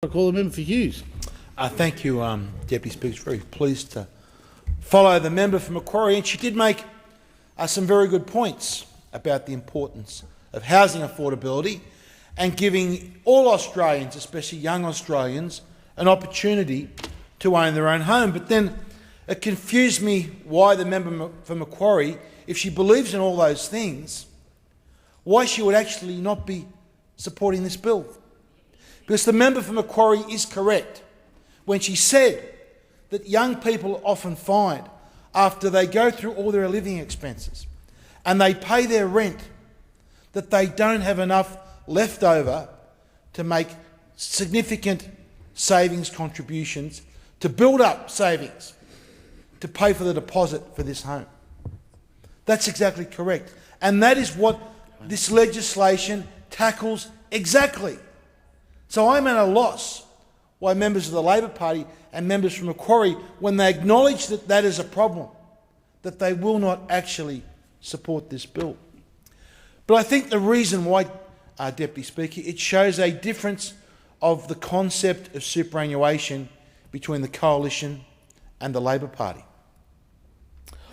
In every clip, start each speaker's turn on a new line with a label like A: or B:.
A: I call the member for Hughes.
B: Thank you, Deputy Speaker. Very pleased to follow the member for Macquarie, and she did make some very good points about the importance of housing affordability and giving all Australians, especially young Australians, an opportunity to own their own home. But then it confused me why the member for Macquarie, if she believes in all those things, why she would actually not be supporting this bill. Because the member for Macquarie is correct when she said that young people often find, after they go through all their living expenses and they pay their rent, that they don't have enough left over to make significant savings contributions, to build up savings, to pay for the deposit for this home. That's exactly correct. And that is what this legislation tackles exactly. So I'm at a loss why members of the Labor Party and members from Macquarie, when they acknowledge that that is a problem, that they will not actually support this bill. But I think the reason why, Deputy Speaker, it shows a difference of the concept of superannuation between the Coalition and the Labor Party.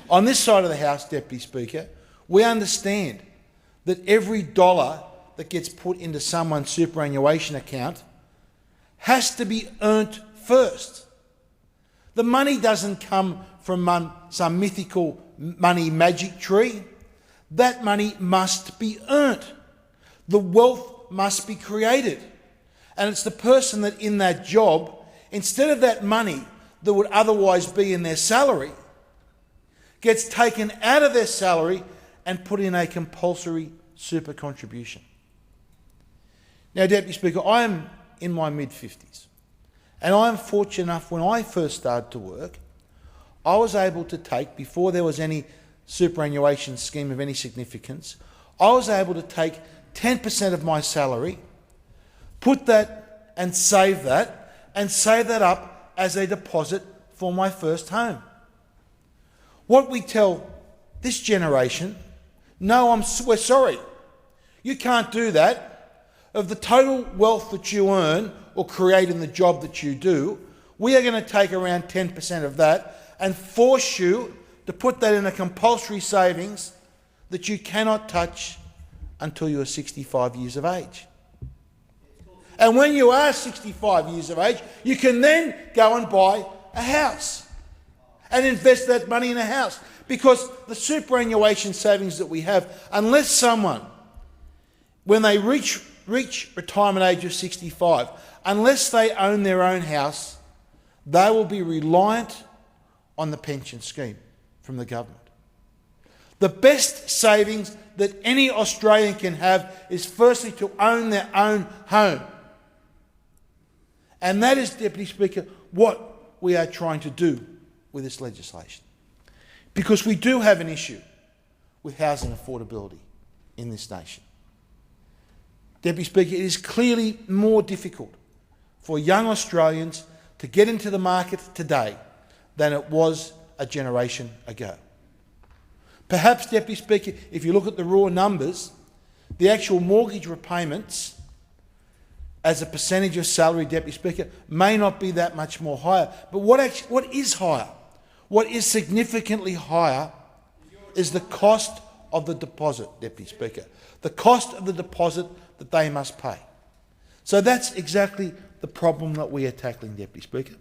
B: On this side of the House, Deputy Speaker, we understand that every dollar that gets put into someone's superannuation account has to be earned first. The money doesn't come from some mythical money magic tree. That money must be earned. The wealth must be created. And it's the person that in that job, instead of that money that would otherwise be in their salary, gets taken out of their salary and put in a compulsory super contribution. Now, Deputy Speaker, I am in my mid-50s, and I am fortunate enough, when I first started to work, I was able to take, before there was any superannuation scheme of any significance, I was able to take 10% of my salary, put that and save that up as a deposit for my first home. What we tell this generation, no, we're sorry, you can't do that. Of the total wealth that you earn or create in the job that you do, we are going to take around 10% of that and force you to put that in a compulsory savings that you cannot touch until you are 65 years of age. And when you are 65 years of age, you can then go and buy a house and invest that money in a house. Because the superannuation savings that we have, unless someone, when they reach retirement age of 65, unless they own their own house, they will be reliant on the pension scheme from the government. The best savings that any Australian can have is firstly to own their own home. And that is, Deputy Speaker, what we are trying to do with this legislation. Because we do have an issue with housing affordability in this nation. Deputy Speaker, it is clearly more difficult for young Australians to get into the market today than it was a generation ago. Perhaps, Deputy Speaker, if you look at the raw numbers, the actual mortgage repayments as a percentage of salary, Deputy Speaker, may not be that much more higher. But what is higher, what is significantly higher, is the cost of the deposit, Deputy Speaker. The cost of the deposit that they must pay. So that's exactly the problem that we are tackling, Deputy Speaker.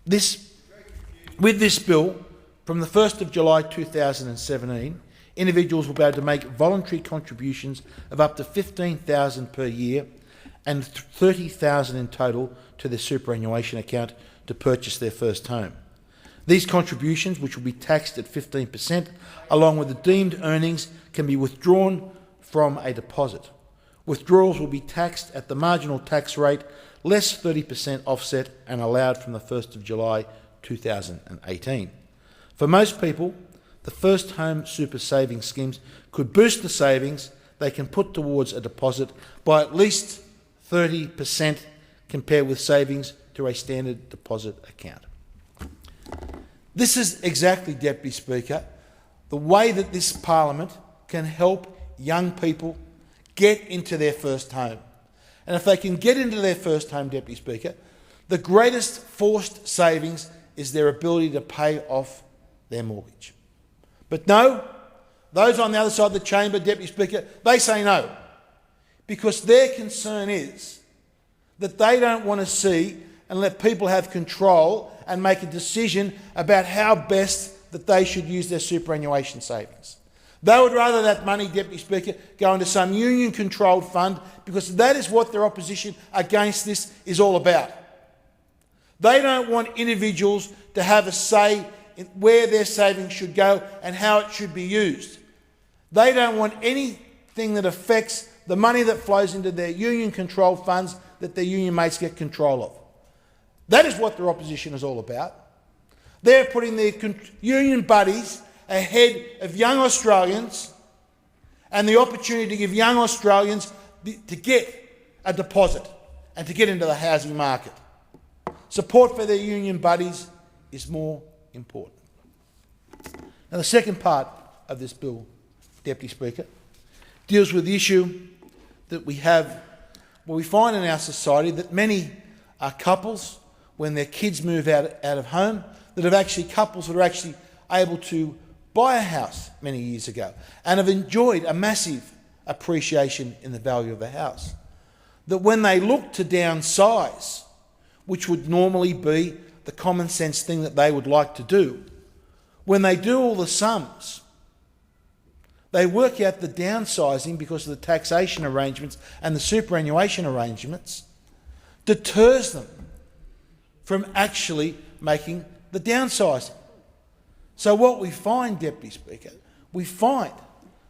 B: With this bill, from the 1st of July 2017, individuals will be able to make voluntary contributions of up to $15,000 per year and $30,000 in total to their superannuation account to purchase their first home. These contributions, which will be taxed at 15%, along with the deemed earnings, can be withdrawn from a deposit. Withdrawals will be taxed at the marginal tax rate, less 30% offset, and allowed from the 1st of July 2018. For most people, the first home super savings schemes could boost the savings they can put towards a deposit by at least 30% compared with savings to a standard deposit account. This is exactly, Deputy Speaker, the way that this Parliament can help young people get into their first home. And if they can get into their first home, Deputy Speaker, the greatest forced savings is their ability to pay off their mortgage. But no, those on the other side of the chamber, Deputy Speaker, they say no, because their concern is that they don't want to see and let people have control and make a decision about how best that they should use their superannuation savings. They would rather that money, Deputy Speaker, go into some union-controlled fund, because that is what their opposition against this is all about. They don't want individuals to have a say in where their savings should go and how it should be used. They don't want anything that affects the money that flows into their union-controlled funds that their union mates get control of. That is what their opposition is all about. They're putting their union buddies ahead of young Australians and the opportunity to give young Australians to get a deposit and to get into the housing market. Support for their union buddies is more important. Now, the second part of this bill, Deputy Speaker, deals with the issue that we find in our society that many couples, when their kids move out of home, couples that are actually able to buy a house many years ago and have enjoyed a massive appreciation in the value of the house, that when they look to downsize, which would normally be the common sense thing that they would like to do, when they do all the sums, they work out the downsizing, because of the taxation arrangements and the superannuation arrangements, deters them from actually making the downsizing. So what we find, Deputy Speaker, we find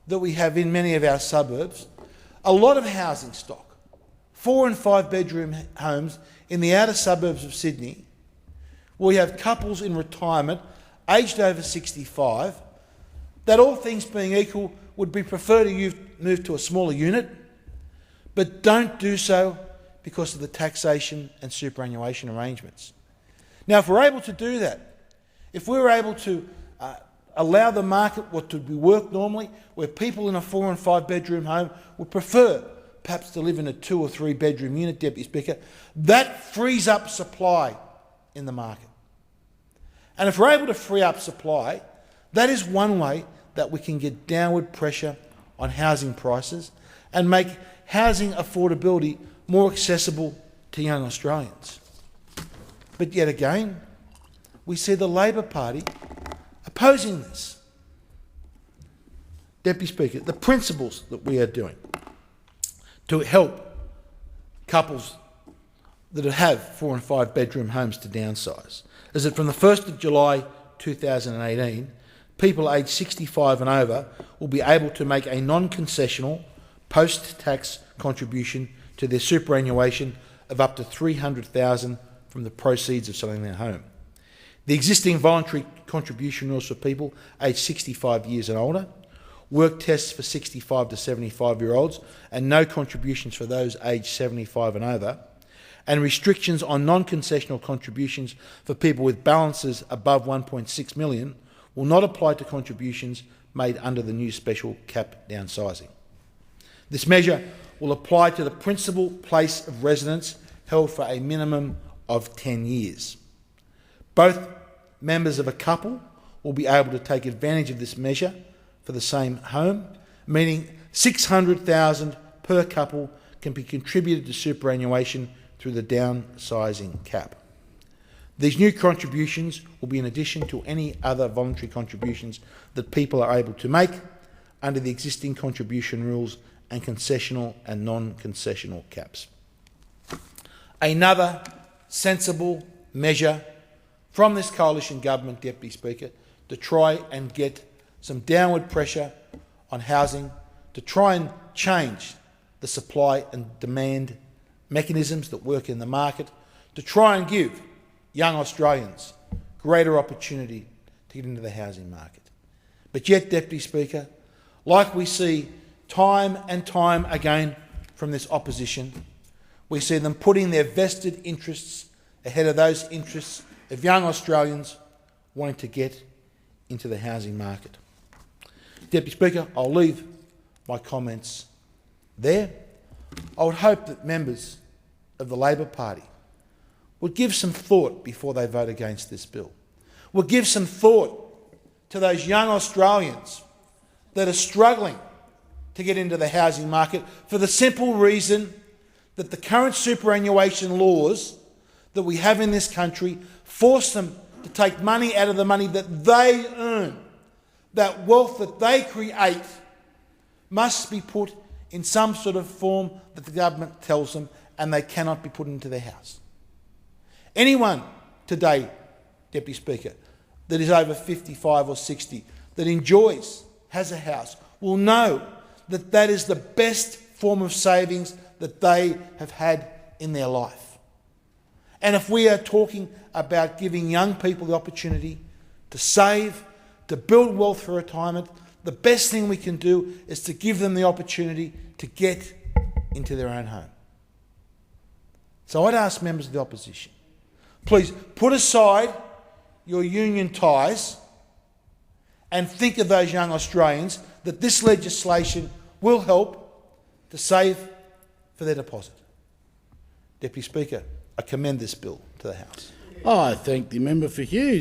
B: that we have in many of our suburbs a lot of housing stock, 4 and 5 bedroom homes in the outer suburbs of Sydney. We have couples in retirement, aged over 65, that all things being equal would be prefer to move to a smaller unit, but don't do so because of the taxation and superannuation arrangements. Now, if we're able to do that, if we're able to allow the market what to be work normally, where people in a 4 and 5 bedroom home would prefer perhaps to live in a 2 or 3 bedroom unit, Deputy Speaker, that frees up supply in the market. And if we're able to free up supply, that is one way that we can get downward pressure on housing prices and make housing affordability more accessible to young Australians. But yet again, we see the Labor Party opposing this. Deputy Speaker, the principles that we are doing to help couples that have 4 and 5 bedroom homes to downsize is that from the 1st of July 2018, people aged 65 and over will be able to make a non-concessional post-tax contribution to their superannuation of up to $300,000 from the proceeds of selling their home. The existing voluntary contribution rules for people aged 65 years and older, work tests for 65 to 75-year-olds, and no contributions for those aged 75 and over, and restrictions on non-concessional contributions for people with balances above 1.6 million will not apply to contributions made under the new special cap downsizing. This measure will apply to the principal place of residence held for a minimum of 10 years. Both members of a couple will be able to take advantage of this measure for the same home, meaning $600,000 per couple can be contributed to superannuation through the downsizing cap. These new contributions will be in addition to any other voluntary contributions that people are able to make under the existing contribution rules and concessional and non-concessional caps. Another sensible measure from this coalition government, Deputy Speaker, to try and get some downward pressure on housing, to try and change the supply and demand mechanisms that work in the market, to try and give young Australians greater opportunity to get into the housing market. But yet, Deputy Speaker, like we see time and time again from this opposition, we see them putting their vested interests ahead of those interests of young Australians wanting to get into the housing market. Deputy Speaker, I'll leave my comments there. I would hope that members of the Labor Party would give some thought before they vote against this bill. Would give some thought to those young Australians that are struggling to get into the housing market for the simple reason that the current superannuation laws that we have in this country force them to take money out of the money that they earn. That wealth that they create must be put in some sort of form that the government tells them, and they cannot be put into their house. Anyone today, Deputy Speaker, that is over 55 or 60, that has a house, will know that that is the best form of savings that they have had in their life. And if we are talking about giving young people the opportunity to save, to build wealth for retirement, the best thing we can do is to give them the opportunity to get into their own home. So I'd ask members of the opposition, please put aside your union ties and think of those young Australians that this legislation will help to save for their deposit. Deputy Speaker, I commend this bill to the House.
A: I thank the member for Hughes.